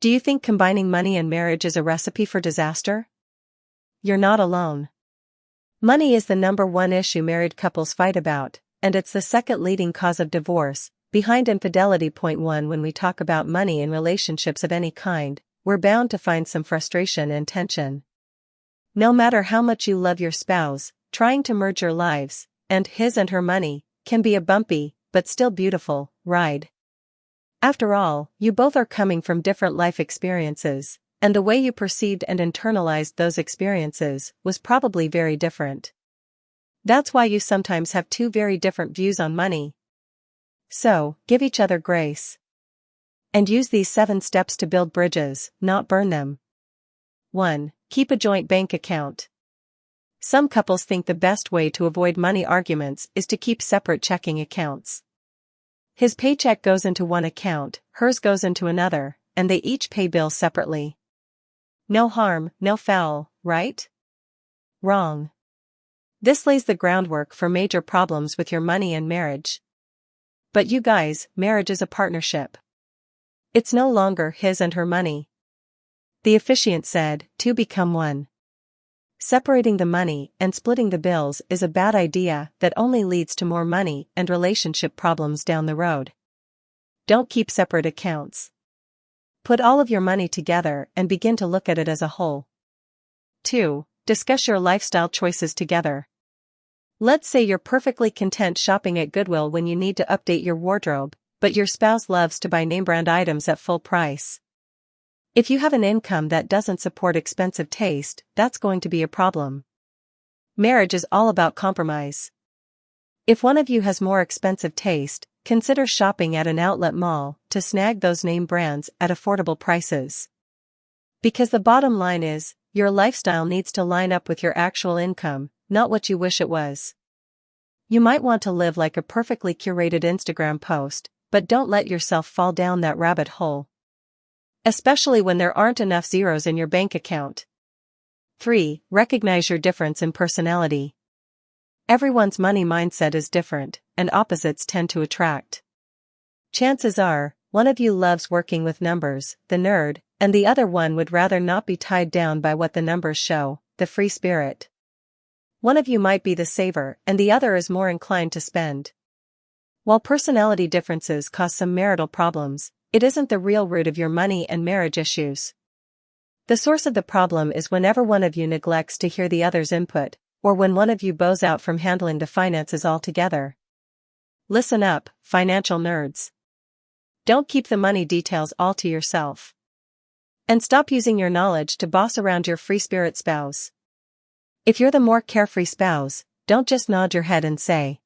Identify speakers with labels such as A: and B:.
A: Do you think combining money and marriage is a recipe for disaster? You're not alone. Money is the number one issue married couples fight about, and it's the second leading cause of divorce, behind infidelity. Point 1. When we talk about money in relationships of any kind, we're bound to find some frustration and tension. No matter how much you love your spouse, trying to merge your lives, and his and her money, can be a bumpy, but still beautiful, ride. After all, you both are coming from different life experiences, and the way you perceived and internalized those experiences was probably very different. That's why you sometimes have two very different views on money. So, give each other grace. And use these 7 steps to build bridges, not burn them. 1. Keep a joint bank account. Some couples think the best way to avoid money arguments is to keep separate checking accounts. His paycheck goes into one account, hers goes into another, and they each pay bills separately. No harm, no foul, right? Wrong. This lays the groundwork for major problems with your money and marriage. But you guys, marriage is a partnership. It's no longer his and her money. The officiant said, "Two become one." Separating the money and splitting the bills is a bad idea that only leads to more money and relationship problems down the road. Don't keep separate accounts. Put all of your money together and begin to look at it as a whole. 2. Discuss your lifestyle choices together. Let's say you're perfectly content shopping at Goodwill when you need to update your wardrobe, but your spouse loves to buy name-brand items at full price. If you have an income that doesn't support expensive taste, that's going to be a problem. Marriage is all about compromise. If one of you has more expensive taste, consider shopping at an outlet mall to snag those name brands at affordable prices. Because the bottom line is, your lifestyle needs to line up with your actual income, not what you wish it was. You might want to live like a perfectly curated Instagram post, but don't let yourself fall down that rabbit hole. Especially when there aren't enough zeros in your bank account. 3. Recognize your difference in personality. Everyone's money mindset is different, and opposites tend to attract. Chances are, one of you loves working with numbers, the nerd, and the other one would rather not be tied down by what the numbers show, the free spirit. One of you might be the saver, and the other is more inclined to spend. While personality differences cause some marital problems, it isn't the real root of your money and marriage issues. The source of the problem is whenever one of you neglects to hear the other's input, or when one of you bows out from handling the finances altogether. Listen up, financial nerds. Don't keep the money details all to yourself. And stop using your knowledge to boss around your free spirit spouse. If you're the more carefree spouse, don't just nod your head and say,